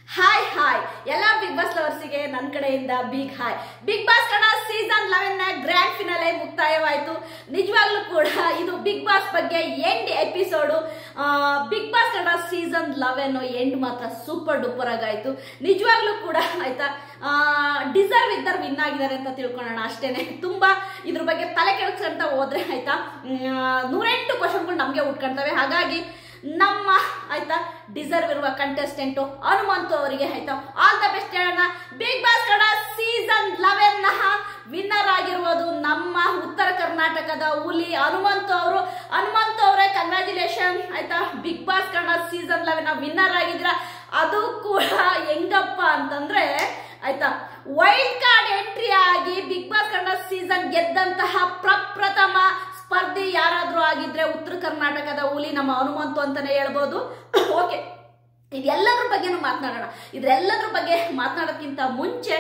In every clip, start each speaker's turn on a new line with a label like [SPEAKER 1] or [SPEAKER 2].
[SPEAKER 1] Hi ಎಲ್ಲ big boss ಲವರ್ಸಿಗೆ ನನ್ನ ಕಡೆಯಿಂದ big hi. Big boss Kannada season 11 ನ ಗ್ರ್ಯಾಂಡ್ ಫಿನಾಲೆ ಮುಕ್ತಾಯವಾಯಿತು. ನಿಜವಾಗ್ಲೂ ಕೂಡ ಇದು ಬಿಗ್ ಬಾಸ್ ಬಗ್ಗೆ end episode. Big boss Kannada season 11 end ಮಾತ್ರ ಸೂಪರ್ ಡೂಪರ್ ಆಗಾಯ್ತು. ನಿಜವಾಗ್ಲೂ ಕೂಡ ಆಯ್ತಾ, ಡಿಸರ್ವ್ ಇದ್ದರ್ ವಿನ್ ಆಗಿದ್ದಾರೆ ಅಂತ ತಿಳ್ಕೊಳ್ಳೋಣ ಅಷ್ಟೇನೆ. ತುಂಬಾ ಇದ್ರ ಬಗ್ಗೆ ತಲೆ ಕೆಡಿಸ್ಕೊಂತ ಹೋದ್ರೆ ಆಯ್ತಾ 108 ಕ್ವಶನ್ಗಳು ನಮ್ಗೆ ಉಟ್ಕೊಳ್ತವೆ. ಹಾಗಾಗಿ ನಮ್ಮ ಆಯ್ತಾ ಡಿಸರ್ವ್ ಇರುವ ಕಂಟೆಸ್ಟೆಂಟ್ ಹನುಮಂತು ಅವರಿಗೆ ಆಯ್ತಾ ಆಲ್ ದ ಬೆಸ್ಟ್ ಹೇಳೋಣ. ಬಿಗ್ ಬಾಸ್ ಕನ್ನಡ ಸೀಸನ್ 11 ನ ವಿನ್ನರ್ ಆಗಿರುವುದು ನಮ್ಮ ಉತ್ತರ ಕರ್ನಾಟಕದ ಹುಲಿ ಹನುಮಂತು ಅವರು. ಹನುಮಂತು ಅವರೇ ಕಂಗ್ರಾಚುಲೇಷನ್ ಆಯ್ತಾ. ಬಿಗ್ ಬಾಸ್ ಕನ್ನಡ ಸೀಸನ್ 11 ನ ವಿನ್ನರ್ ಆಗಿದ್ರ. ಅದು ಕೂಡ ಹೆಂಗಪ್ಪ ಅಂತಂದ್ರೆ ಆಯ್ತಾ, ವೈಲ್ಡ್ ಕಾರ್ಡ್ ಎಂಟ್ರಿ ಆಗಿ ಬಿಗ್ ಬಾಸ್ ಕನ್ನಡ ಸೀಸನ್ ಗೆದ್ದಂತಹ ಪ್ರಪ್ರಥಮ ಸ್ಪರ್ಧಿ ಯಾರಾದ್ರೂ ಆಗಿದ್ರೆ ಉತ್ತರ ಕರ್ನಾಟಕದ ಹುಲಿ ನಮ್ಮ ಹನುಮಂತು ಅಂತಾನೆ ಹೇಳ್ಬೋದು. ಓಕೆ, ಇದೆಲ್ಲದ್ರ ಬಗ್ಗೆನೂ ಮಾತನಾಡೋಣ. ಇದೆಲ್ಲದ್ರ ಬಗ್ಗೆ ಮಾತನಾಡೋಕ್ಕಿಂತ ಮುಂಚೆ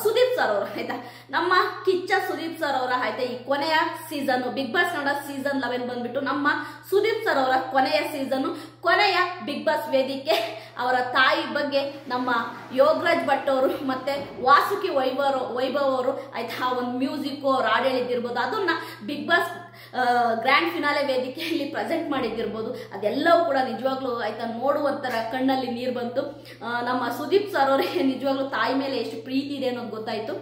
[SPEAKER 1] ಸುದೀಪ್ ಸರ್ ಅವರು ಆಯ್ತಾ, ನಮ್ಮ ಕಿಚ್ಚ ಸುದೀಪ್ ಸರ್ ಅವರ ಆಯ್ತಾ ಈ ಕೊನೆಯ season big boss Kannada season 11 ಬಂದ್ಬಿಟ್ಟು ನಮ್ಮ ಸುದೀಪ್ ಸರ್ ಅವರ ಕೊನೆಯ ಸೀಸನ್, ಕೊನೆಯ ಬಿಗ್ ಬಾಸ್ ವೇದಿಕೆ. ಅವರ ತಾಯಿ ಬಗ್ಗೆ ನಮ್ಮ ಯೋಗರಾಜ್ ಭಟ್ ಅವರು ಮತ್ತೆ ವಾಸುಕಿ ವೈಭವ್ ಅವರು ಆಯ್ತಾ ಒಂದು ಮ್ಯೂಸಿಕ್ ಅವ್ರು ಹಾಡು ಹೇಳಿದ್ದಿರ್ಬೋದು, ಅದನ್ನ ಬಿಗ್ ಬಾಸ್ ಗ್ರ್ಯಾಂಡ್ ಫಿನಾಲೆ ವೇದಿಕೆಯಲ್ಲಿ ಪ್ರೆಸೆಂಟ್ ಮಾಡಿದ್ದಿರ್ಬೋದು. ಅದೆಲ್ಲವೂ ಕೂಡ ನಿಜವಾಗ್ಲೂ ಆಯ್ತಾ ನೋಡುವಂತರ ಕಣ್ಣಲ್ಲಿ ನೀರು ಬಂತು. ನಮ್ಮ ಸುದೀಪ್ ಸರ್ ಅವರಿಗೆ ನಿಜವಾಗ್ಲೂ ತಾಯಿ ಮೇಲೆ ಎಷ್ಟು ಪ್ರೀತಿ ಇದೆ ಅನ್ನೋದು ಗೊತ್ತಾಯ್ತು.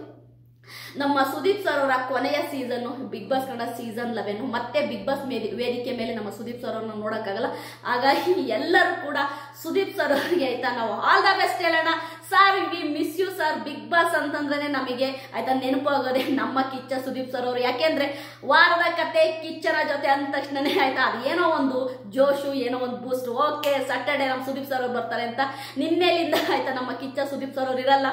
[SPEAKER 1] ನಮ್ಮ ಸುದೀಪ್ ಸರ್ ಅವರ ಕೊನೆಯ season big boss Kannada season 11 ಮತ್ತೆ ಬಿಗ್ ಬಾಸ್ ವೇದಿಕೆ ಮೇಲೆ ನಮ್ಮ ಸುದೀಪ್ ಸರ್ ಅವ್ರನ್ನ ನೋಡಕ್ಕಾಗಲ್ಲ. ಹಾಗಾಗಿ ಎಲ್ಲರೂ ಕೂಡ ಸುದೀಪ್ ಸರ್ ಅವರಿಗೆ ಆಯ್ತಾ ನಾವು ಆಲ್ ದ ಬೆಸ್ಟ್ ಹೇಳೋಣ. Sir we miss you sir. Big boss ಅಂತಂದ್ರೆ ನಮಗೆ ಆಯ್ತಾ ನೆನಪಾಗೋದೆ ನಮ್ಮ ಕಿಚ್ಚ ಸುದೀಪ್ ಸರ್ ಅವರು. ಯಾಕೆಂದ್ರೆ ವಾರದ ಕತೆ ಕಿಚ್ಚನ ಜೊತೆ ಅಂದ ತಕ್ಷಣನೇ ಆಯ್ತಾ ಅದು ಏನೋ ಒಂದು ಜೋಶು, ಏನೋ ಒಂದು ಬೂಸ್ಟ್. ಓಕೆ, ಸಾಟರ್ಡೆ ನಮ್ಮ ಸುದೀಪ್ ಸರ್ ಅವ್ರು ಬರ್ತಾರೆ ಅಂತ ನಿನ್ನೆಲಿಂದ ಆಯ್ತಾ ನಮ್ಮ ಕಿಚ್ಚ ಸುದೀಪ್ ಸರ್ ಅವ್ರು ಇರಲ್ಲ.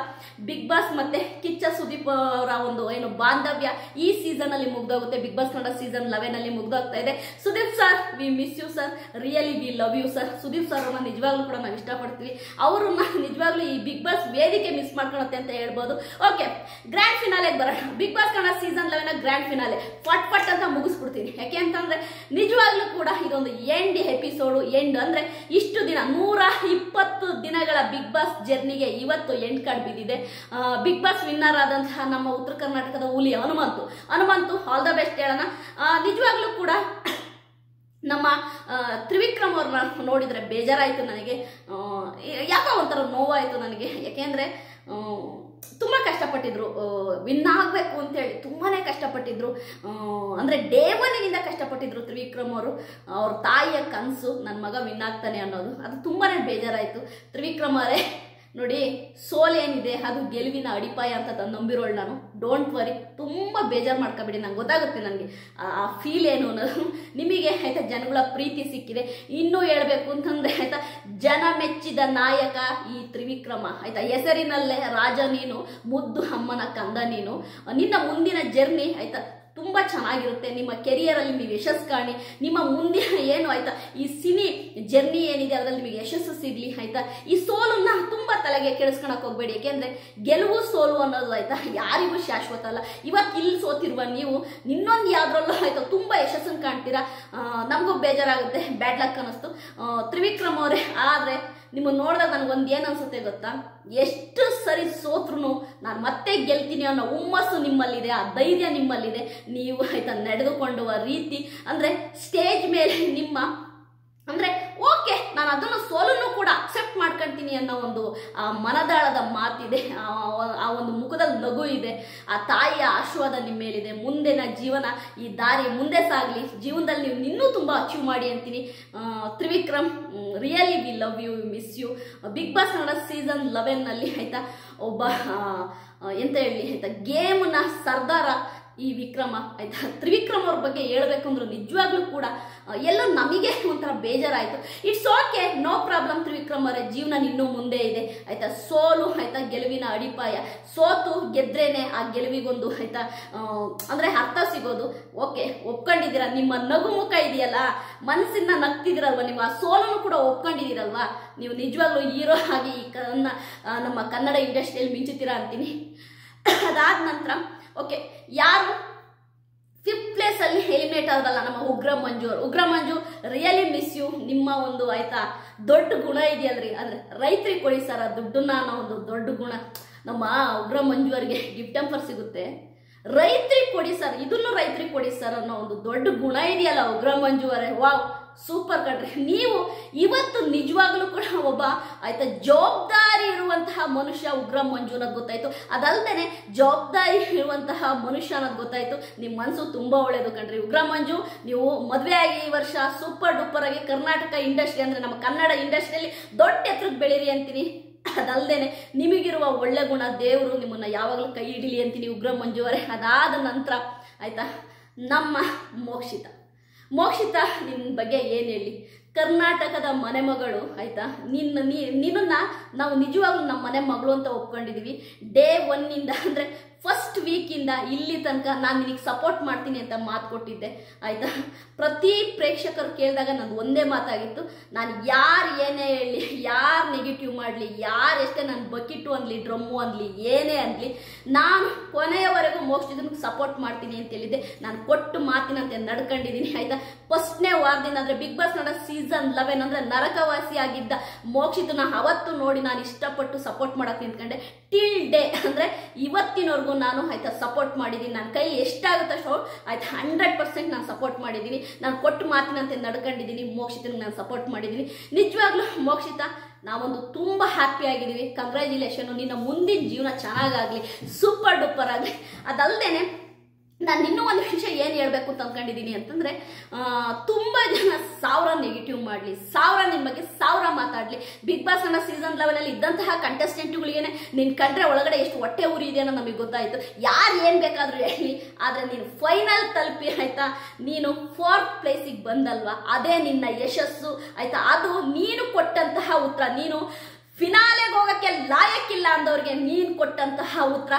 [SPEAKER 1] ಬಿಗ್ ಬಾಸ್ ಮತ್ತೆ ಕಿಚ್ಚ ಸುದೀಪ್ ಅವರ ಒಂದು ಏನು ಬಾಂಧವ್ಯ ಈ ಸೀಸನ್ ಅಲ್ಲಿ ಮುಗ್ದೋಗುತ್ತೆ. ಬಿಗ್ ಬಾಸ್ ಕನ್ನಡ ಸೀಸನ್ 11 ಅಲ್ಲಿ ಮುಗ್ದೋಗ್ತಾ ಇದೆ. Sudeep sir we miss you sir, really we love you sir. Sudeep sir ಅವ್ರನ್ನ ನಿಜವಾಗ್ಲೂ ಕೂಡ ನಾವು ಇಷ್ಟಪಡ್ತೀವಿ. ಅವ್ರನ್ನ ನಿಜವಾಗ್ಲೂ ಈ ಬಿಗ್ ಬಾಸ್ ವೇದಿಕೆ ಮಿಸ್ ಮಾಡ್ಕೊಳತ್ತೆ ಅಂತ ಹೇಳ್ಬೋದು. ಓಕೆ, ಗ್ರ್ಯಾಂಡ್ ಫಿನಾಲೆಗೆ ಬರೋಣ. Bigg boss Kannada season 11 grand finale ಫಟ್ ಅಂತ ಮುಗಿಸ್ಬಿಡ್ತೀನಿ. ಯಾಕೆ ಅಂತಂದ್ರೆ ನಿಜವಾಗ್ಲೂ ಕೂಡ ಇದೊಂದು ಎಂಡ್ ಎಪಿಸೋಡು. ಎಂಡ್ ಅಂದ್ರೆ ಇಷ್ಟು ದಿನ 120 ದಿನಗಳ ಬಿಗ್ ಬಾಸ್ ಜರ್ನಿಗೆ ಇವತ್ತು ಎಂಡ್ ಕಾರ್ಡ್ ಬಿದ್ದಿದೆ. ಬಿಗ್ ಬಾಸ್ ವಿನ್ನರ್ ಆದಂತಹ ನಮ್ಮ ಉತ್ತರ ಕರ್ನಾಟಕದ ಹುಲಿ ಹನುಮಂತು ಆಲ್ ದ ಬೆಸ್ಟ್ ಹೇಳೋಣ. ನಿಜವಾಗ್ಲೂ ಕೂಡ ನಮ್ಮ ತ್ರಿವಿಕ್ರಮ್ ಅವ್ರನ್ನ ನೋಡಿದ್ರೆ ಬೇಜಾರಾಯಿತು ನನಗೆ. ಯಾಕೋ ಒಂಥರ ನೋವಾಯಿತು ನನಗೆ. ಯಾಕೆಂದರೆ ತುಂಬ ಕಷ್ಟಪಟ್ಟಿದ್ರು, ವಿನ್ ಆಗಬೇಕು ಅಂತೇಳಿ ತುಂಬಾ ಕಷ್ಟಪಟ್ಟಿದ್ರು. ಅಂದರೆ ಡೇ ಒನ್ನಿನಿಂದ ಕಷ್ಟಪಟ್ಟಿದ್ರು ತ್ರಿವಿಕ್ರಮ್ ಅವರು. ಅವ್ರ ತಾಯಿಯ ಕನಸು ನನ್ನ ಮಗ ವಿನ್ ಆಗ್ತಾನೆ ಅನ್ನೋದು, ಅದು ತುಂಬಾ ಬೇಜಾರಾಯಿತು. ತ್ರಿವಿಕ್ರಮ್ ಅವರೇ ನೋಡಿ, ಸೋಲೇನಿದೆ ಅದು ಗೆಲುವಿನ ಅಡಿಪಾಯ ಅಂತ ನಂಬಿರೋಳು ನಾನು. ಡೋಂಟ್ ವರಿ, ತುಂಬ ಬೇಜಾರು ಮಾಡ್ಕೊಬೇಡಿ. ನಂಗೆ ಗೊತ್ತಾಗುತ್ತೆ ನನಗೆ ಆ ಫೀಲ್ ಏನು ಅನ್ನೋದು. ನಿಮಗೆ ಆಯ್ತಾ ಜನಗಳ ಪ್ರೀತಿ ಸಿಕ್ಕಿದೆ. ಇನ್ನೂ ಹೇಳ್ಬೇಕು ಅಂತಂದ್ರೆ ಆಯ್ತಾ ಜನ ಮೆಚ್ಚಿದ ನಾಯಕ ಈ ತ್ರಿವಿಕ್ರಮ ಆಯ್ತಾ. ಹೆಸರಿನಲ್ಲೇ ರಾಜ ನೀನು, ಮುದ್ದು ಅಮ್ಮನ ಕಂದ ನೀನು. ನಿನ್ನ ಮುಂದಿನ ಜರ್ನಿ ಆಯ್ತಾ ತುಂಬ ಚೆನ್ನಾಗಿರುತ್ತೆ. ನಿಮ್ಮ ಕೆರಿಯರಲ್ಲಿ ನೀವು ಯಶಸ್ಸು ಕಾಣಿ. ನಿಮ್ಮ ಮುಂದಿನ ಏನು ಆಯ್ತಾ ಈ ಸಿನಿ ಜರ್ನಿ ಏನಿದೆ ಅದರಲ್ಲಿ ನಿಮಗೆ ಯಶಸ್ಸು ಸಿಗಲಿ ಆಯ್ತಾ. ಈ ಸೋಲನ್ನ ತುಂಬ ತಲೆಗೆ ಕೆಡಿಸ್ಕೊಳಕ್ ಹೋಗ್ಬೇಡಿ. ಯಾಕೆಂದ್ರೆ ಗೆಲುವು ಸೋಲು ಅನ್ನೋದು ಆಯ್ತಾ ಯಾರಿಗೂ ಶಾಶ್ವತ ಅಲ್ಲ. ಇವತ್ತು ಇಲ್ಲಿ ಸೋತಿರುವ ನೀವು ಇನ್ನೊಂದು ಯಾವ್ದ್ರಲ್ಲೂ ಆಯ್ತಾ ತುಂಬ ಯಶಸ್ಸನ್ನು ಕಾಣ್ತೀರಾ. ನಮಗೂ ಬೇಜಾರಾಗುತ್ತೆ, ಬ್ಯಾಡ್ ಲಕ್ ಅನ್ನಿಸ್ತು ತ್ರಿವಿಕ್ರಮ್ ಅವರೇ. ಆದರೆ ನಿಮ್ಮನ್ನು ನೋಡಿದಾಗ ನನಗೊಂದು ಏನು ಅನ್ಸುತ್ತೆ ಗೊತ್ತಾ, ಎಷ್ಟು ಸರಿ ಸೋತ್ರು ನಾನು ಮತ್ತೆ ಗೆಲ್ತೀನಿ ಅನ್ನೋ ಹುಮ್ಮಸ್ಸು ನಿಮ್ಮಲ್ಲಿದೆ, ಆ ಧೈರ್ಯ ನಿಮ್ಮಲ್ಲಿದೆ. ನೀವು ಆಯ್ತಾ ನಡೆದುಕೊಳ್ಳುವ ರೀತಿ ಅಂದರೆ ಸ್ಟೇಜ್ ಮೇಲೆ ನಿಮ್ಮ ಅಂದರೆ ಓಕೆ ನಾನು ಅದನ್ನು ಸೋಲನ್ನು ಕೂಡ ಅಕ್ಸೆಪ್ಟ್ ಮಾಡ್ಕೊಳ್ತೀನಿ ಅನ್ನೋ ಒಂದು ಮನದಾಳದ ಮಾತಿದೆ. ಆ ಒಂದು ಮುಖದಲ್ಲಿ ನಗು ಇದೆ. ಆ ತಾಯಿಯ ಆಶೀರ್ವಾದ ನಿಮ್ಮ ಮೇಲಿದೆ. ಮುಂದಿನ ಜೀವನ ಈ ದಾರಿ ಮುಂದೆ ಸಾಗಲಿ. ಜೀವನದಲ್ಲಿ ನೀವು ಇನ್ನೂ ತುಂಬ ಅಚೀವ್ ಮಾಡಿ ಅಂತೀನಿ. Trivikram really we love you, miss you. Big boss Kannada season 11 ಆಯ್ತಾ ಒಬ್ಬ ಎಂತ ಹೇಳಿ ಆಯ್ತಾ ಗೇಮ್ನ ಸರ್ದಾರ ಈ ವಿಕ್ರಮ ಆಯ್ತಾ. ತ್ರಿವಿಕ್ರಮ್ ಅವ್ರ ಬಗ್ಗೆ ಹೇಳ್ಬೇಕು ಅಂದ್ರೆ ನಿಜವಾಗ್ಲೂ ಕೂಡ ಎಲ್ಲ ನಮಗೆ ಒಂಥರ ಬೇಜಾರಾಯಿತು. It's okay, no problem Trivikram ಅವರೇ, ಜೀವನ ಇನ್ನೂ ಮುಂದೆ ಇದೆ ಆಯ್ತಾ. ಸೋಲು ಆಯ್ತಾ ಗೆಲುವಿನ ಅಡಿಪಾಯ. ಸೋತು ಗೆದ್ರೇನೆ ಆ ಗೆಲುವಿಗೊಂದು ಆಯ್ತಾ ಅಂದರೆ ಅರ್ಥ ಸಿಗೋದು. ಓಕೆ, ಒಪ್ಕೊಂಡಿದ್ದೀರಾ. ನಿಮ್ಮ ನಗು ಮುಖ ಇದೆಯಲ್ಲ, ಮನಸ್ಸಿನ ನಗ್ತಿದ್ದೀರಲ್ವ ನೀವು, ಆ ಸೋಲನ್ನು ಕೂಡ ಒಪ್ಕೊಂಡಿದ್ದೀರಲ್ವಾ. ನೀವು ನಿಜವಾಗ್ಲೂ ಹೀರೋ ಆಗಿ ಈ ನಮ್ಮ ಕನ್ನಡ ಇಂಡಸ್ಟ್ರಿಯಲ್ಲಿ ಮಿಂಚುತ್ತೀರಾ ಅಂತೀನಿ. ಅದಾದ ನಂತರ ಓಕೆ, ಯಾರು 5th ಪ್ಲೇಸ್ ಅಲ್ಲಿ ಎಲಿಮಿನೇಟ್ ಆದ್ರಲ್ಲ ನಮ್ಮ ಉಗ್ರ ಮಂಜು ರಿಯಲಿ ಮಿಸ್ ಯು. ನಿಮ್ಮ ಒಂದು ಆಯ್ತಾ ದೊಡ್ಡ ಗುಣ ಇದೆಯಲ್ರಿ, ಅಂದ್ರೆ ರೈತರಿಗೆ ಕೊಡಿ ಸರ್ ಆ ದುಡ್ಡನ್ನ ಅನ್ನೋ ಒಂದು ದೊಡ್ಡ ಗುಣ ನಮ್ಮ ಉಗ್ರ ಮಂಜು ಅವರಿಗೆ ಗಿಫ್ಟ್ ಆಫರ್ ಸಿಗುತ್ತೆ. ರೈತರಿಗೆ ಕೊಡಿ ಸರ್, ಇದನ್ನು ರೈತರಿಗೆ ಕೊಡಿ ಸರ್ ಅನ್ನೋ ಒಂದು ದೊಡ್ಡ ಗುಣ ಇದೆಯಲ್ಲ ಉಗ್ರ ಮಂಜು ಅವರೇ. ವಾವ್, ಸೂಪರ್ ಕಣ್ರಿ. ನೀವು ಇವತ್ತು ನಿಜವಾಗ್ಲೂ ಕೂಡ ಒಬ್ಬ ಆಯ್ತಾ ಜವಾಬ್ದಾರಿ ಇರುವಂತಹ ಮನುಷ್ಯ ಉಗ್ರ ಮಂಜು ಅನ್ನೋದು ಗೊತ್ತಾಯ್ತು. ಅದಲ್ದೇನೆ ಜವಾಬ್ದಾರಿ ಇರುವಂತಹ ಮನುಷ್ಯ ಅನ್ನೋದು ಗೊತ್ತಾಯ್ತು. ನಿಮ್ಮ ಮನಸ್ಸು ತುಂಬಾ ಒಳ್ಳೇದು ಕಣ್ರಿ ಉಗ್ರ ಮಂಜು. ನೀವು ಮದುವೆ ಆಗಿ ಈ ವರ್ಷ ಸೂಪರ್ ಡೂಪರ್ ಆಗಿ ಕರ್ನಾಟಕ ಇಂಡಸ್ಟ್ರಿ ಅಂದ್ರೆ ನಮ್ಮ ಕನ್ನಡ ಇಂಡಸ್ಟ್ರಿಯಲ್ಲಿ ದೊಡ್ಡ ಎತ್ತರಕ್ಕೆ ಬೆಳೀರಿ ಅಂತೀನಿ. ಅದಲ್ದೇನೆ ನಿಮಗಿರುವ ಒಳ್ಳೆ ಗುಣ ದೇವರು ನಿಮ್ಮನ್ನ ಯಾವಾಗಲೂ ಕೈ ಹಿಡಿಲಿ ಅಂತೀನಿ ಉಗ್ರ ಮಂಜು ಅವರೇ. ಅದಾದ ನಂತರ ಆಯ್ತಾ ನಮ್ಮ ಮೋಕ್ಷಿತ ನಿನ್ನ ಬಗ್ಗೆ ಏನು ಹೇಳಿ, ಕರ್ನಾಟಕದ ಮನೆ ಮಗಳು ಆಯ್ತಾ. ನಿನ್ನನ್ನ ನಾವು ನಿಜವಾಗ್ಲೂ ನಮ್ಮ ಮನೆ ಮಗಳು ಅಂತ ಒಪ್ಕೊಂಡಿದೀವಿ. ಡೇ 1 ಅಂದ್ರೆ ಫಸ್ಟ್ ವೀಕಿಂದ ಇಲ್ಲಿ ತನಕ ನಾನು ನಿನಗೆ ಸಪೋರ್ಟ್ ಮಾಡ್ತೀನಿ ಅಂತ ಮಾತು ಕೊಟ್ಟಿದ್ದೆ ಆಯ್ತಾ. ಪ್ರತಿ ಪ್ರೇಕ್ಷಕರು ಕೇಳಿದಾಗ ನಂದು ಒಂದೇ ಮಾತಾಗಿತ್ತು, ನಾನು ಯಾರು ಏನೇ ಹೇಳಲಿ, ಯಾರು ನೆಗೆಟಿವ್ ಮಾಡಲಿ, ಯಾರು ಎಷ್ಟೇ ನಾನು ಬಕೆಟು ಅನ್ಲಿ ಡ್ರಮ್ಮು ಅನ್ಲಿ ಏನೇ ಅನ್ಲಿ, ನಾನು ಕೊನೆಯವರೆಗೂ ಮೋಕ್ಷಿತನಿಗೆ ಸಪೋರ್ಟ್ ಮಾಡ್ತೀನಿ ಅಂತ ಹೇಳಿದ್ದೆ. ನಾನು ಕೊಟ್ಟು ಮಾತಿನಂತೆ ನಡ್ಕೊಂಡಿದ್ದೀನಿ ಆಯ್ತಾ. ಫಸ್ಟ್ನೇ ವಾರದಿಂದ ಅಂದ್ರೆ ಬಿಗ್ ಬಾಸ್ ನೋಡ ಸೀಸನ್ 11 ಅಂದ್ರೆ ನರಕವಾಸಿ ಆಗಿದ್ದ ಮೋಕ್ಷಿತನ ಅವತ್ತು ನೋಡಿ ನಾನು ಇಷ್ಟಪಟ್ಟು ಸಪೋರ್ಟ್ ಮಾಡಕ್ ನಿಂತ್ಕೊಂಡೆ. ಟಿಲ್ ಡೇ ಅಂದ್ರೆ ಇವತ್ತಿನವರೆಗೂ ನಾನು ಆಯ್ತಾ ಸಪೋರ್ಟ್ ಮಾಡಿದ್ದೀನಿ. ನನ್ನ ಕೈ ಎಷ್ಟಾಗುತ್ತೋ ಆಯ್ತಾ 100% ನಾನು ಸಪೋರ್ಟ್ ಮಾಡಿದ್ದೀನಿ. ನಾನು ಕೊಟ್ಟು ಮಾತಿನಂತೆ ನಡ್ಕೊಂಡಿದ್ದೀನಿ. ಮೋಕ್ಷಿತನಿಗೆ ನಾನು ಸಪೋರ್ಟ್ ಮಾಡಿದ್ದೀನಿ. ನಿಜವಾಗ್ಲೂ ಮೋಕ್ಷಿತ ನಾವೊಂದು ತುಂಬಾ ಹ್ಯಾಪಿ ಆಗಿದ್ದೀವಿ. ಕಂಗ್ರ್ಯಾಚುಲೇಷನ್. ನಿನ್ನ ಮುಂದಿನ ಜೀವನ ಚೆನ್ನಾಗಾಗ್ಲಿ, ಸೂಪರ್ ಡೂಪರ್ ಆಗಲಿ. ಅದಲ್ದೇನೆ ನಾನು ಇನ್ನೂ ಒಂದು ವಿಷಯ ಏನು ಹೇಳ್ಬೇಕು ಅಂತ ಅಂದ್ಕೊಂಡಿದ್ದೀನಿ ಅಂತಂದ್ರೆ, ತುಂಬಾ ಜನ 1000 ನೆಗೆಟಿವ್ ಮಾಡಲಿ, 1000 ನಿಮ್ಮ ಬಗ್ಗೆ 1000 ಮಾತಾಡ್ಲಿ. ಬಿಗ್ ಬಾಸ್ ಅನ್ನೋ ಸೀಸನ್ 11 ಅಲ್ಲಿ ಇದ್ದಂತಹ ಕಂಟೆಸ್ಟೆಂಟ್ಗಳಿಗೇನೆ ನಿನ್ ಕಂಡ್ರೆ ಒಳಗಡೆ ಎಷ್ಟು ಹೊಟ್ಟೆ ಉರಿ ಇದೆ ಅನ್ನೋ ನಮಗೆ ಗೊತ್ತಾಯ್ತು. ಯಾರು ಏನ್ ಬೇಕಾದ್ರೂ ಹೇಳಿ, ಆದ್ರೆ ನೀನು ಫೈನಲ್ ತಲುಪಿ ಆಯ್ತಾ, ನೀನು 4th ಪ್ಲೇಸಿಗೆ ಬಂದಲ್ವಾ, ಅದೇ ನಿನ್ನ ಯಶಸ್ಸು ಆಯ್ತಾ. ಅದು ನೀನು ಕೊಟ್ಟಂತಹ ಉತ್ತರ. ನೀನು ಫಿನಾಲೆಗೆ ಹೋಗಕ್ಕೆ ಲಾಯಕ್ಕಿಲ್ಲ ಅಂದವ್ರಿಗೆ ನೀನು ಕೊಟ್ಟಂತಹ ಉತ್ತರ.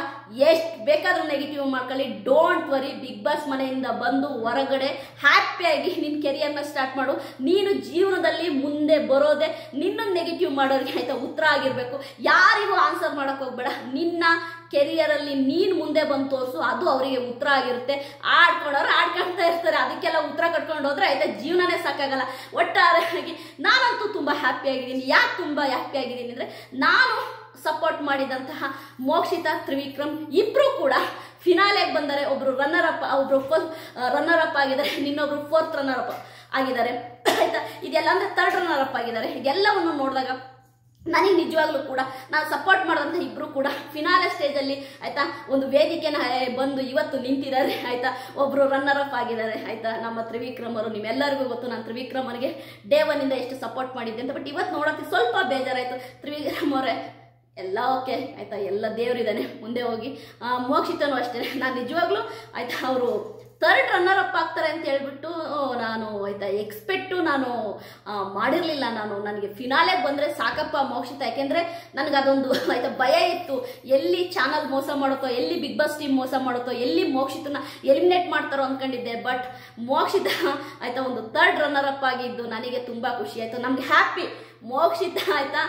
[SPEAKER 1] ಎಷ್ಟು ಬೇಕಾದ್ರೂ ನೆಗೆಟಿವ್ ಮಾಡ್ಕೊಳ್ಳಿ, ಡೋಂಟ್ ವರಿ. ಬಿಗ್ ಬಾಸ್ ಮನೆಯಿಂದ ಬಂದು ಹೊರಗಡೆ ಹ್ಯಾಪಿಯಾಗಿ ನಿನ್ನ ಕೆರಿಯರ್ನ ಸ್ಟಾರ್ಟ್ ಮಾಡು. ನೀನು ಜೀವನದಲ್ಲಿ ಮುಂದೆ ಬರೋದೆ ನಿನ್ನ ನೆಗೆಟಿವ್ ಮಾಡೋರಿಗೆ ಆಯ್ತಾ ಉತ್ತರ ಆಗಿರ್ಬೇಕು. ಯಾರಿಗೂ ಆನ್ಸರ್ ಮಾಡಕ್ ಹೋಗ್ಬೇಡ. ನಿನ್ನ ಕೆರಿಯರ್ ಅಲ್ಲಿ ನೀನ್ ಮುಂದೆ ಬಂದು ತೋರಿಸು, ಅದು ಅವರಿಗೆ ಉತ್ತರ ಆಗಿರುತ್ತೆ. ಆಡ್ಕೊಂಡವ್ರು ಆಡ್ಕೊಳ್ತಾ ಇರ್ತಾರೆ, ಅದಕ್ಕೆಲ್ಲ ಉತ್ತರ ಕಟ್ಕೊಂಡು ಹೋದ್ರೆ ಆಯ್ತಾ ಜೀವನನೇ ಸಾಕಾಗಲ್ಲ. ಒಟ್ಟಾರೆಯಾಗಿ ನಾನಂತೂ ತುಂಬಾ ಹ್ಯಾಪಿ ಆಗಿದ್ದೀನಿ. ಯಾಕೆ ತುಂಬಾ ಹ್ಯಾಪಿ ಆಗಿದ್ದೀನಿ ಅಂದ್ರೆ, ನಾನು ಸಪೋರ್ಟ್ ಮಾಡಿದಂತಹ ಮೋಕ್ಷಿತ, ತ್ರಿವಿಕ್ರಮ್ ಇಬ್ರು ಕೂಡ ಫಿನಾಲೆಗೆ ಬಂದರೆ. ಒಬ್ರು ರನ್ನರ್ ಅಪ್ ಆಗಿದ್ದಾರೆ, ಇನ್ನೊಬ್ರು 4th ರನ್ನರ್ ಅಪ್ ಆಗಿದ್ದಾರೆ ಆಯ್ತಾ. ಇದೆಲ್ಲ ಅಂದ್ರೆ 3rd ರನ್ನರ್ ಅಪ್ ಆಗಿದ್ದಾರೆ. ಇದೆಲ್ಲವನ್ನು ನೋಡಿದಾಗ ನನಗೆ ನಿಜವಾಗ್ಲೂ ಕೂಡ ನಾನು ಸಪೋರ್ಟ್ ಮಾಡಿದಂಥ ಇಬ್ರು ಕೂಡ ಫಿನಾಲೆ ಸ್ಟೇಜ್ ಅಲ್ಲಿ ಆಯ್ತಾ ಒಂದು ವೇದಿಕೆನ ಬಂದು ಇವತ್ತು ನಿಂತಿದ್ದಾರೆ ಆಯ್ತಾ. ಒಬ್ರು ರನ್ನರ್ ಅಪ್ ಆಗಿದ್ದಾರೆ ಆಯ್ತಾ, ನಮ್ಮ ತ್ರಿವಿಕ್ರಮ್ ಅವರು. ನಿಮ್ಮೆಲ್ಲರಿಗೂ ಗೊತ್ತು ನಾನು ತ್ರಿವಿಕ್ರಮ್ ಅವರಿಗೆ ಡೇ 1 ಇಂದ ಎಷ್ಟು ಸಪೋರ್ಟ್ ಮಾಡಿದ್ದೆ ಅಂತ. ಬಟ್ ಇವತ್ತು ನೋಡೋಕ್ಕೆ ಸ್ವಲ್ಪ ಬೇಜಾರಾಯ್ತು. ತ್ರಿವಿಕ್ರಮ್ ಅವರೇ ಎಲ್ಲ ಓಕೆ ಆಯ್ತಾ, ಎಲ್ಲ ದೇವರಿದ್ದಾನೆ, ಮುಂದೆ ಹೋಗಿ. ಮೋಕ್ಷಿತನೂ ಅಷ್ಟೇ. ನಾನು ನಿಜವಾಗ್ಲೂ ಆಯ್ತಾ ಅವರು 3rd ರನ್ನರ್ ಅಪ್ ಆಗ್ತಾರೆ ಅಂತ ಹೇಳ್ಬಿಟ್ಟು ನಾನು ಆಯ್ತಾ ಎಕ್ಸ್ಪೆಕ್ಟು ನಾನು ಮಾಡಿರಲಿಲ್ಲ. ನನಗೆ ಫಿನಾಲೆಗೆ ಬಂದರೆ ಸಾಕಪ್ಪ ಮೋಕ್ಷಿತ. ಯಾಕೆಂದರೆ ನನಗೆ ಅದೊಂದು ಆಯ್ತಾ ಭಯ ಇತ್ತು, ಎಲ್ಲಿ ಚಾನಲ್ ಮೋಸ ಮಾಡುತ್ತೋ, ಎಲ್ಲಿ ಬಿಗ್ ಬಾಸ್ ಟೀಮ್ ಮೋಸ ಮಾಡುತ್ತೋ, ಎಲ್ಲಿ ಮೋಕ್ಷಿತನ ಎಲಿಮಿನೇಟ್ ಮಾಡ್ತಾರೋ ಅಂದ್ಕೊಂಡಿದ್ದೆ. ಬಟ್ ಮೋಕ್ಷಿತ ಆಯ್ತಾ ಒಂದು 3rd ರನ್ನರ್ ಅಪ್ ಆಗಿದ್ದು ನನಗೆ ತುಂಬ ಖುಷಿ ಆಯಿತು. ನಮ್ಗೆ ಹ್ಯಾಪಿ. ಮೋಕ್ಷಿತ ಆಯ್ತಾ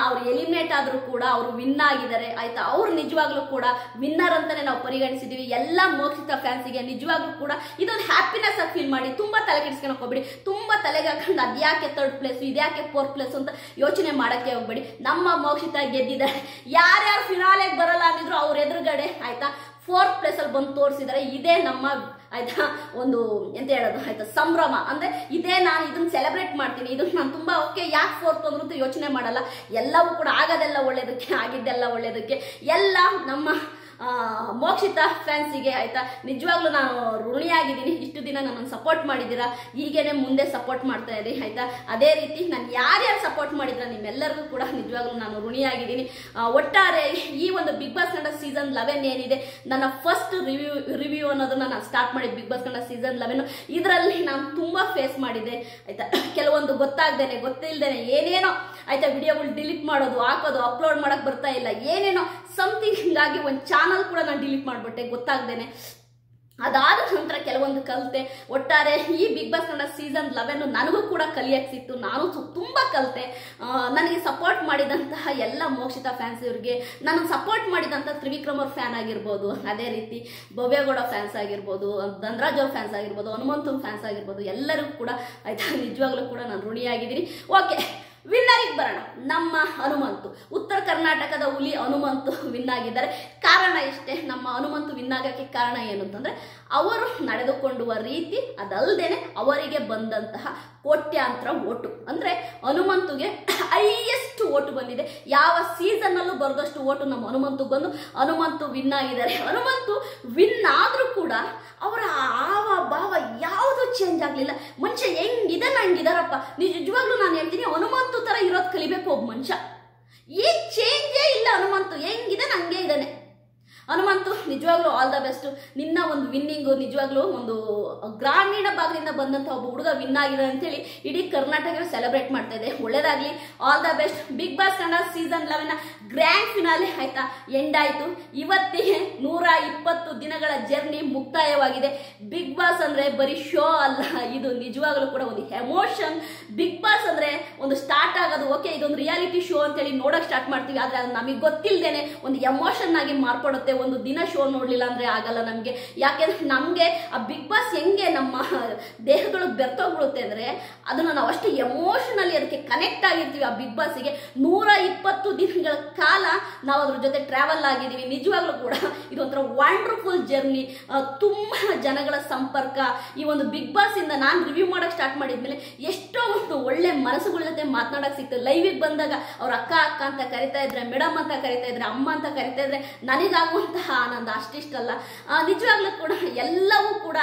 [SPEAKER 1] ಅವ್ರು ಎಲಿಮಿನೇಟ್ ಆದರೂ ಕೂಡ ಅವರು ವಿನ್ ಆಗಿದ್ದಾರೆ ಆಯ್ತಾ. ಅವ್ರು ನಿಜವಾಗ್ಲೂ ಕೂಡ ವಿನ್ನರ್ ಅಂತಾನೆ ನಾವು ಪರಿಗಣಿಸಿದೀವಿ. ಎಲ್ಲ ಮೋಕ್ಷಿತ ಫ್ಯಾನ್ಸಿಗೆ ನಿಜವಾಗ್ಲೂ ಕೂಡ ಇದೊಂದು ಹ್ಯಾಪಿನೆಸ್ ಆಗಿ ಫೀಲ್ ಮಾಡಿ. ತುಂಬಾ ತಲೆ ಕೆಡಿಸ್ಕೊಳಕ್ ಹೋಗ್ಬೇಡಿ. ತುಂಬಾ ತಲೆಗೆ ಹಾಕೊಂಡು ಅದ್ಯಾಕೆ 3rd ಪ್ಲೇಸ್, ಇದ್ಯಾಕೆ 4th ಪ್ಲೇಸ್ ಅಂತ ಯೋಚನೆ ಮಾಡಕ್ಕೆ ಹೋಗ್ಬೇಡಿ. ನಮ್ಮ ಮೋಕ್ಷಿತ ಗೆದ್ದಿದ್ದಾರೆ. ಯಾರ್ಯಾರು ಫಿನಾಲೆಗೆ ಬರಲ್ಲ ಅಂದಿದ್ರು ಅವ್ರ ಎದುರುಗಡೆ ಆಯ್ತಾ 4th ಪ್ಲೇಸ್ ಅಲ್ಲಿ ಬಂದು ತೋರಿಸಿದ್ದಾರೆ. ಇದೇ ನಮ್ಮ ಆಯ್ತಾ ಒಂದು ಎಂತ ಹೇಳೋದು ಆಯ್ತಾ ಸಂಭ್ರಮ. ಅಂದ್ರೆ ಇದೇ ನಾನು ಇದನ್ನ ಸೆಲೆಬ್ರೇಟ್ ಮಾಡ್ತೀನಿ. ಇದನ್ನ ನಾನು ತುಂಬಾ ಓಕೆ ಯಾಕೆ 4th ಅಂದ್ರೂ ಯೋಚನೆ ಮಾಡಲ್ಲ. ಎಲ್ಲವೂ ಕೂಡ ಆಗೋದೆಲ್ಲ ಒಳ್ಳೇದಕ್ಕೆ, ಆಗಿದ್ದೆಲ್ಲ ಒಳ್ಳೇದಕ್ಕೆ. ಎಲ್ಲ ನಮ್ಮ ಮೋಕ್ಷಿತ ಫ್ಯಾನ್ಸಿಗೆ ಆಯ್ತಾ ನಿಜವಾಗ್ಲೂ ನಾನು ಋಣಿಯಾಗಿದ್ದೀನಿ. ಇಷ್ಟು ದಿನ ನನ್ನನ್ನು ಸಪೋರ್ಟ್ ಮಾಡಿದ್ದೀರಾ, ಹೀಗೇನೆ ಮುಂದೆ ಸಪೋರ್ಟ್ ಮಾಡ್ತಾ ಇರಿ ಆಯ್ತಾ. ಅದೇ ರೀತಿ ನಾನು ಯಾರ್ಯಾರು ಸಪೋರ್ಟ್ ಮಾಡಿದ್ರ ನಿಮ್ಮೆಲ್ಲರಿಗೂ ಕೂಡ ನಿಜವಾಗ್ಲೂ ನಾನು ಋಣಿಯಾಗಿದ್ದೀನಿ. ಒಟ್ಟಾರೆ ಈ ಒಂದು ಬಿಗ್ ಬಾಸ್ ಕನ್ನಡ ಸೀಸನ್ 11 ಏನಿದೆ, ನನ್ನ ಫಸ್ಟ್ ರಿವ್ಯೂ ಅನ್ನೋದನ್ನ ನಾನು ಸ್ಟಾರ್ಟ್ ಮಾಡಿದ್ದು ಬಿಗ್ ಬಾಸ್ ಕನ್ನಡ ಸೀಸನ್ 11. ಇದರಲ್ಲಿ ನಾನು ತುಂಬಾ ಫೇಸ್ ಮಾಡಿದ್ದೆ ಆಯ್ತಾ. ಕೆಲವೊಂದು ಗೊತ್ತಿಲ್ದೇನೆ ಏನೇನೋ ಆಯ್ತಾ ವಿಡಿಯೋಗಳು ಡಿಲೀಟ್ ಮಾಡೋದು, ಹಾಕೋದು, ಅಪ್ಲೋಡ್ ಮಾಡಕ್ ಬರ್ತಾ ಇಲ್ಲ, ಏನೇನೋ ಸಮಥಿಂಗ್. ಹಿಂಗಾಗಿ ಒಂದು ಚಾನಲ್ ಕೂಡ ನಾನು ಡಿಲೀಟ್ ಮಾಡ್ಬಿಟ್ಟೆ ಗೊತ್ತಾಗ್ದೇನೆ. ಅದಾದ ನಂತರ ಕೆಲವೊಂದು ಕಲಿತೆ. ಒಟ್ಟಾರೆ ಈ ಬಿಗ್ ಬಾಸ್ ಕನ್ನಡ ಸೀಸನ್ 11 ನನಗೂ ಕೂಡ ಕಲಿಯಕ್ಕೆ ಸಿಕ್ತು. ನಾನು ತುಂಬ ಕಲಿತೆ. ನನಗೆ ಸಪೋರ್ಟ್ ಮಾಡಿದಂತಹ ಎಲ್ಲ ಮೋಕ್ಷಿತಾ ಫ್ಯಾನ್ಸ್ ಇವರಿಗೆ, ನಾನು ಸಪೋರ್ಟ್ ಮಾಡಿದಂಥ ತ್ರಿವಿಕ್ರಮ್ ಅವ್ರ ಫ್ಯಾನ್ ಆಗಿರ್ಬೋದು, ಅದೇ ರೀತಿ ಭವ್ಯಗೌಡ ಫ್ಯಾನ್ಸ್ ಆಗಿರ್ಬೋದು, ಧನರಾಜ್ ಅವ್ರ ಫ್ಯಾನ್ಸ್ ಆಗಿರ್ಬೋದು, ಹನುಮಂತನ ಫ್ಯಾನ್ಸ್ ಆಗಿರ್ಬೋದು, ಎಲ್ಲರಿಗೂ ಕೂಡ ಆಯ್ತಾ ನಿಜವಾಗ್ಲೂ ಕೂಡ ನಾನು ಋಣಿಯಾಗಿದ್ದೀನಿ. ಓಕೆ, ವಿನ್ನರಿಗೆ ಬರೋಣ. ನಮ್ಮ ಹನುಮಂತು, ಉತ್ತರ ಕರ್ನಾಟಕದ ಹುಲಿ ಹನುಮಂತು ವಿನ್ ಆಗಿದ್ದಾರೆ. ಕಾರಣ ಇಷ್ಟೇ, ನಮ್ಮ ಹನುಮಂತು ವಿನ್ ಆಗಕ್ಕೆ ಕಾರಣ ಏನು ಅಂತಂದ್ರೆ ಅವರು ನಡೆದುಕೊಂಡುವ ರೀತಿ, ಅದಲ್ಲದೇನೆ ಅವರಿಗೆ ಬಂದಂತಹ ಕೋಟ್ಯಾಂತರ ಓಟು. ಅಂದ್ರೆ ಹನುಮಂತುಗೆ ಹೈಯೆಸ್ಟ್ ಓಟು ಬಂದಿದೆ. ಯಾವ ಸೀಸನ್ ಅಲ್ಲೂ ಬರೆದಷ್ಟು ಓಟು ನಮ್ಮ ಹನುಮಂತು ಬಂದು ಹನುಮಂತು ವಿನ್ ಆಗಿದ್ದಾರೆ. ಹನುಮಂತು ವಿನ್ ಆದ್ರೂ ಕೂಡ ಅವರ ಹಾವ ಭಾವ ಯಾವುದು ಚೇಂಜ್ ಆಗ್ಲಿಲ್ಲ. ಮನುಷ್ಯ ಹೆಂಗಿದೆ ಹಂಗಿದಾರಪ್ಪ. ನಿಜವಾಗ್ಲೂ ನಾನು ಹೇಳ್ತೀನಿ, ಹನುಮಂತು ತರ ಇರೋದು ಕಲಿಬೇಕು ಒಬ್ಬ ಮನುಷ್ಯ. ಈ ಚೇಂಜೇ ಇಲ್ಲ. ಹನುಮಂತು ಹೆಂಗಿದೆ ಹಂಗೆ ಇದ್ದಾನೆ. ಹನುಮಂತು ನಿಜವಾಗ್ಲೂ ಆಲ್ ದ ಬೆಸ್ಟ್. ನಿನ್ನ ಒಂದು ವಿನ್ನಿಂಗು ನಿಜವಾಗ್ಲೂ ಒಂದು ಗ್ರಾಮೀಣ ಭಾಗದಿಂದ ಬಂದಂಥ ಒಬ್ಬ ಹುಡುಗ ವಿನ್ ಆಗಿದೆ ಅಂತೇಳಿ ಇಡೀ ಕರ್ನಾಟಕ ಸೆಲೆಬ್ರೇಟ್ ಮಾಡ್ತಾ ಇದೆ. ಒಳ್ಳೇದಾಗ್ಲಿ, all the best. Big boss Kannada season 11 grand finale ಆಯ್ತಾ ಎಂಡ್ ಆಯ್ತು. ಇವತ್ತಿಗೆ 120 ದಿನಗಳ ಜರ್ನಿ ಮುಕ್ತಾಯವಾಗಿದೆ. ಬಿಗ್ ಬಾಸ್ ಅಂದ್ರೆ ಬರೀ ಶೋ ಅಲ್ಲ, ಇದು ನಿಜವಾಗ್ಲೂ ಕೂಡ ಒಂದು ಎಮೋಷನ್. ಬಿಗ್ ಬಾಸ್ ಅಂದ್ರೆ ಒಂದು ಸ್ಟಾರ್ಟ್ ಆಗೋದು ಓಕೆ, ಇದೊಂದು ರಿಯಾಲಿಟಿ ಶೋ ಅಂತೇಳಿ ನೋಡಕ್ ಸ್ಟಾರ್ಟ್ ಮಾಡ್ತೀವಿ. ಆದ್ರೆ ಅದು ನಮಗೆ ಗೊತ್ತಿಲ್ಲದೇನೆ ಒಂದು ಎಮೋಷನ್ ಆಗಿ ಮಾರ್ಪಡುತ್ತೆ. ಒಂದು ದಿನ ಶೋ ನೋಡ್ಲಿಲ್ಲ ಅಂದ್ರೆ ಆಗಲ್ಲ ನಮ್ಗೆ. ಯಾಕೆಂದ್ರೆ ನಮ್ಗೆ ಆ ಬಿಗ್ ಬಾಸ್ ಹೆಂಗೆ ನಮ್ಮ ದೇಹಗಳು ಬೆರ್ತೋಗ್ಬಿಡುತ್ತೆ ಅಂದ್ರೆ ಅದನ್ನ ನಾವು ಅಷ್ಟು ಎಮೋಷನಲಿ ಅದಕ್ಕೆ ಕನೆಕ್ಟ್ ಆಗಿರ್ತೀವಿ. ಆ ಬಿಗ್ ಬಾಸ್ಗೆ 120 ದಿನಗಳ ಕಾಲ ನಾವು ಅದ್ರ ಜೊತೆ ಟ್ರಾವೆಲ್ ಆಗಿದ್ದೀವಿ. ನಿಜವಾಗ್ಲೂ ಕೂಡ ಇದೊಂಥರ ವಂಡರ್ಫುಲ್ ಜರ್ನಿ. ತುಂಬಾ ಜನಗಳ ಸಂಪರ್ಕ ಈ ಒಂದು ಬಿಗ್ ಬಾಸ್ ಇಂದ ನಾನು ರಿವ್ಯೂ ಮಾಡಕ್ ಸ್ಟಾರ್ಟ್ ಮಾಡಿದ್ಮೇಲೆ ಎಷ್ಟೋ ಒಂದು ಒಳ್ಳೆ ಮನಸ್ಸುಗಳ ಜೊತೆ ಮಾತನಾಡಕ್ ಸಿಗ್ತದೆ. ಲೈವಿಗೆ ಬಂದಾಗ ಅವ್ರ ಅಕ್ಕ ಅಕ್ಕ ಅಂತ ಕರಿತಾ ಇದ್ರೆ, ಮೇಡಮ್ ಅಂತ ಕರಿತಾ ಇದ್ರೆ, ಅಮ್ಮ ಅಂತ ಕರಿತಾ ಇದ್ರೆ ನನಗಾಗುವಂತಹ ಆನಂದ ಅಷ್ಟಿಷ್ಟಲ್ಲ. ನಿಜವಾಗ್ಲೂ ಕೂಡ ಎಲ್ಲವೂ ಕೂಡ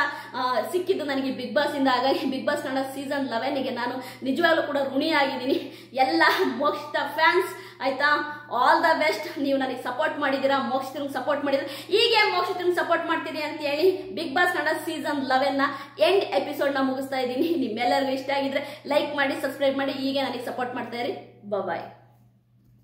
[SPEAKER 1] ಸಿಕ್ಕಿದ್ದು ನನಗೆ ಬಿಗ್ ಬಾಸ್ ಇಂದ. ಹಾಗಾಗಿ ಬಿಗ್ ಬಾಸ್ ಕನ್ನಡ ಸೀಸನ್ 11ಗೆ ನಾನು ನಿಜವಾಗ್ಲೂ ಕೂಡ ಋಣಿಯಾಗಿದ್ದೀನಿ. ಎಲ್ಲ ಮೋಕ್ಷಿತಾ ಫ್ಯಾನ್ಸ್ ಆಯ್ತಾ, ಆಲ್ ದ ಬೆಸ್ಟ್. ನೀವು ನನಗೆ ಸಪೋರ್ಟ್ ಮಾಡಿದ್ದೀರಾ, ಮೋಕ್ಷಿತನಿಗೆ ಸಪೋರ್ಟ್ ಮಾಡಿದ್ರೆ ಹೀಗೆ ಮೋಕ್ಷಿತನಿಗೆ ಸಪೋರ್ಟ್ ಮಾಡ್ತೀನಿ ಅಂತ ಹೇಳಿ Bigg boss Kannada season 11 end ಎಪಿಸೋಡ್ನ ಮುಗಿಸ್ತಾ ಇದ್ದೀನಿ. ನಿಮ್ಮೆಲ್ಲರಿಗೂ ಇಷ್ಟ ಆಗಿದ್ರೆ ಲೈಕ್ ಮಾಡಿ, ಸಬ್ಸ್ಕ್ರೈಬ್ ಮಾಡಿ, ಹೀಗೆ ನನಗೆ ಸಪೋರ್ಟ್ ಮಾಡ್ತಾ ಇರಿ. ಬಾಯ್.